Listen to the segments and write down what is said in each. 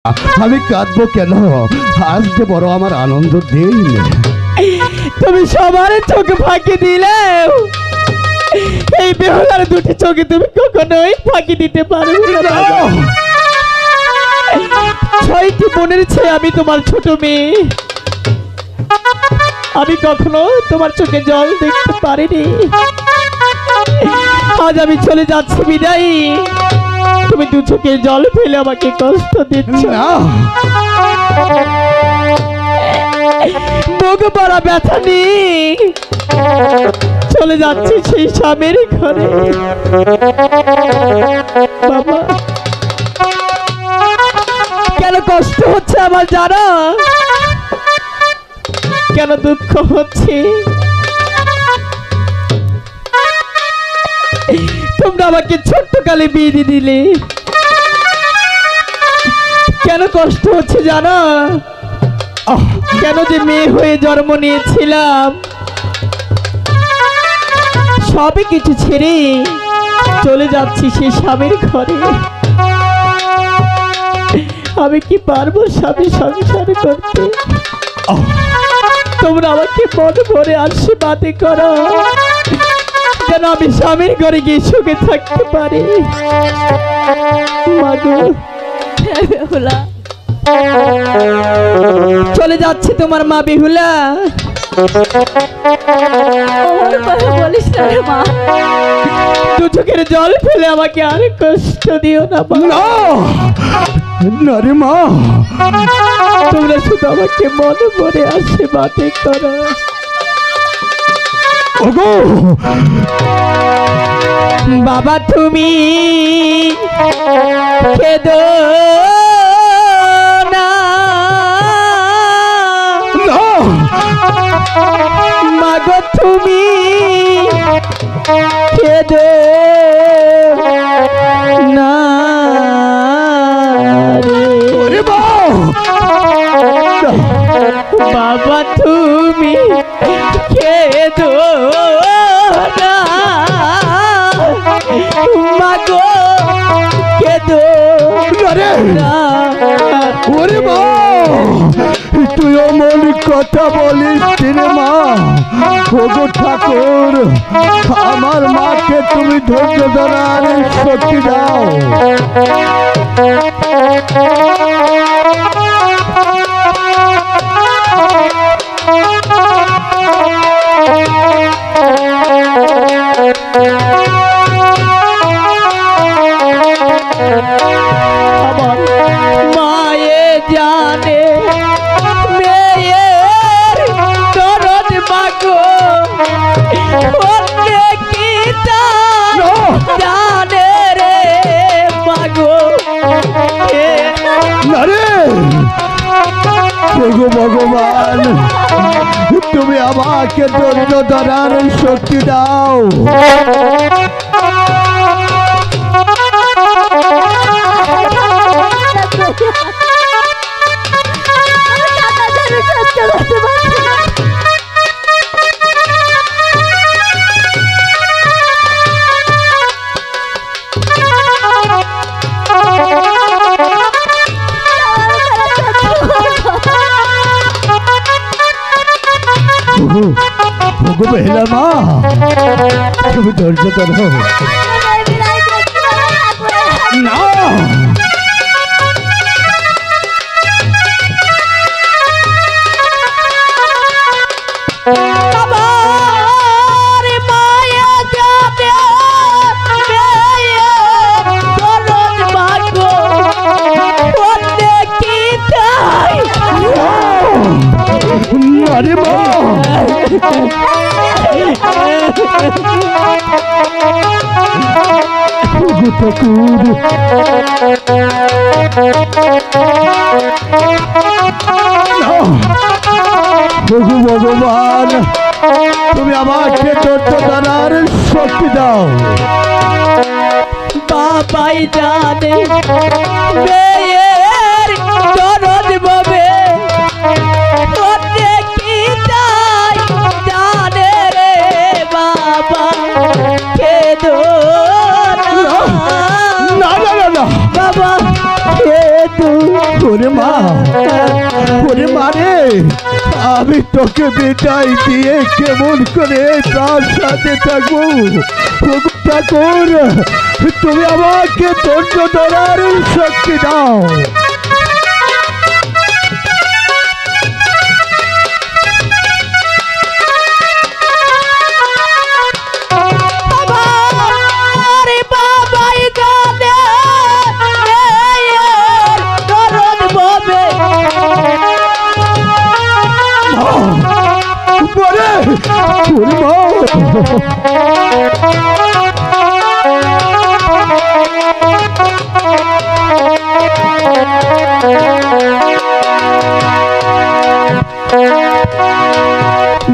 আমি কাঁদবো কেন? আজ যে বড় আমার আনন্দ দিন। তুমি সবার চোখে ফাঁকি দিলে এই বেহুলার দুটি চোখে তুমি কখনোই ফাঁকি দিতে পারবে না। ছয়টি বোনের চেয়ে আমি তোমার ছোট মেয়ে, আমি কখনো তোমার চোখে জল দেখতে পারিনি। আজ আমি চলে যাচ্ছি বিদায়, তুমি দু চোখে জল ফেলে আমাকে কষ্ট দিচ্ছ। বুক বড় ব্যথা নেই, চলে যাচ্ছি সেই স্বামীর ঘরে। বাবা, কেন কষ্ট হচ্ছে আমার জানো? কেন দুঃখ হচ্ছে? তোমরা আমাকে ছোট্ট কালে বিয়ে দিয়ে দিলে, কেন কষ্ট হচ্ছে জানো? কেন যে মেয়ে হয়ে জন্ম নিয়েছিলাম, সবই কিছু ছেড়ে চলে যাচ্ছি সেই স্বামীর ঘরে। আমি কি পারবো স্বামী সংসার করতে? তোমরা আমাকে মন ভরে আশীর্বাদ করো, যেন আমি স্বামীর ঘরে গিয়ে সুখে থাকতে পারি। চলে যাচ্ছে তোমার মা বেহুলা। বলিস না রে মা, দু চোখের জল ফেলে আমাকে আর কষ্ট দিও না। না রে মা, তোমরা শুধু আমাকে মনে মনে আশীর্বাদ করো। ওগো বাবা, তুমি কেঁদো না, মাগো তুমি কেঁদো না রে। বাবা, তুমি কেঁদো না, মাগো কেঁদো না। ওরে মা, তুই অমন কথা বলিস রে মা। ওগো ঠাকুর, আমার মাকে তুমি ধৈর্য ধরার শক্তি দাও। আমার মায়ে জানে মেয়ের দরদ মাগো, অন্যে কি তা জানে রে মাগো। ওগো ভগবান, তুমি আমাকে ধৈর্য ধরার শক্তি দাও। ওগো বেহুলা মা, তুমি ধৈর্য ধরো না। আরে মা, ঠাকুর, ভগবান, তুমি আমাকে ধৈর্য ধরার শক্তি দাও। বাবাই জানে মেয়ের দরদ ববে, অন্যে কি তাই জানে রে বাবা। কেঁদো না, না না না না বাবা, কেঁদো ওরে মা, ওরে মারে, আমি তোকে বিদায় দিয়ে কেমন করে তার সাথে থাকবো? ওগো ঠাকুর, তুমি আমাকে ধৈর্য ধরার শক্তি দাও।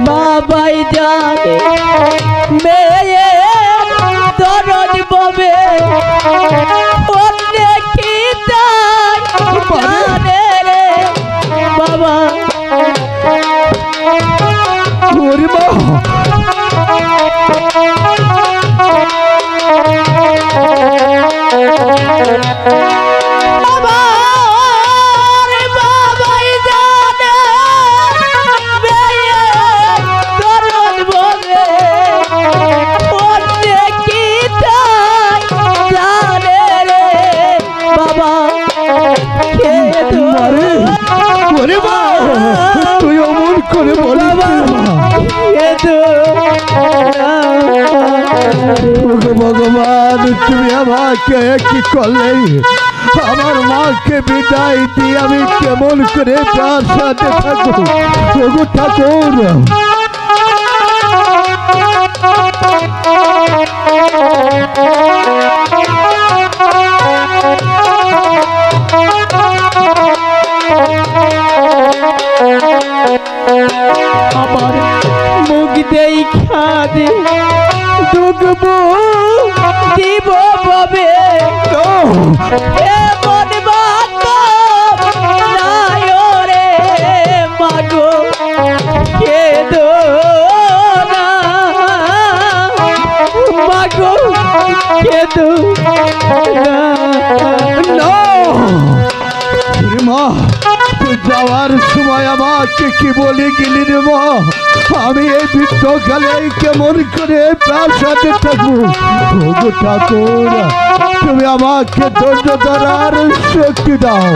বাবাই জানে মেয়ে দরদ ববে অন্য কি জানে রে বাবা। ওরে মা, তুই অমন করে বলি ভগবান, তুমি আমাকে কি করলে? আমার মাকে বিদায় দিয়ে আমি কেমন করে তার সাথে থাকবো? ওগো ঠাকুর, আমার মুখ দেখা দে ডুববো দিব ববে এমন বাত নাই রে মাগো কেদো না মাগো কেদো না। মা, তুই যাওয়ার সময় আমাকে কি বলে গেলি রে মা? আমি এই বৃদ্ধকালে কেমন করে তার সাথে থাকবো? ওগো ঠাকুর, তুমি আমাকে ধৈর্য ধরার শক্তি দাও।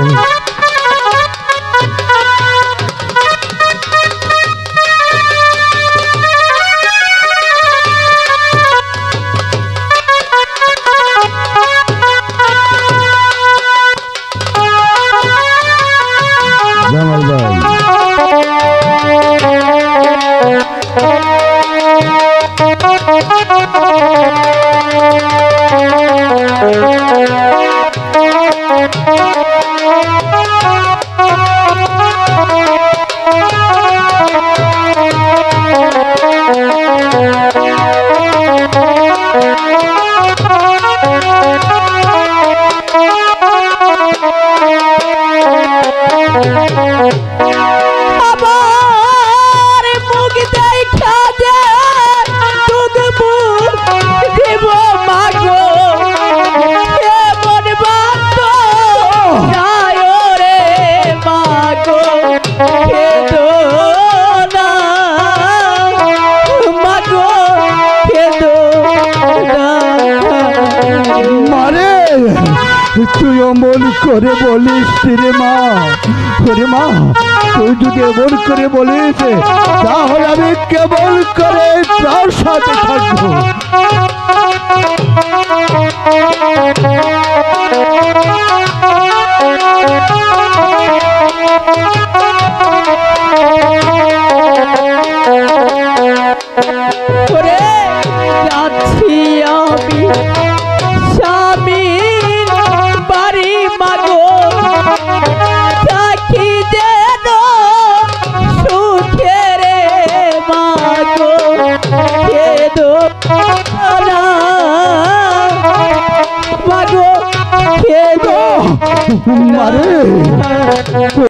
জামাল ভাই, আমার মুখ দেখা দে ডুববো দিব মাগো এমন বাত নাই রে মাগো কেদো না মাগো কেদো না। মারে, তুই অমন করে বলিস রে মা। ওরে মা, তুই যদি এমন করে বলিস তাহলে আমি কেমন করে তার সাথে থাকবো? করে যাচ্ছি আমি স্বামীর বাড়ি মাগো থাকি যেন সুখে রে মাগো কেদো না মাগো কেদো মারে,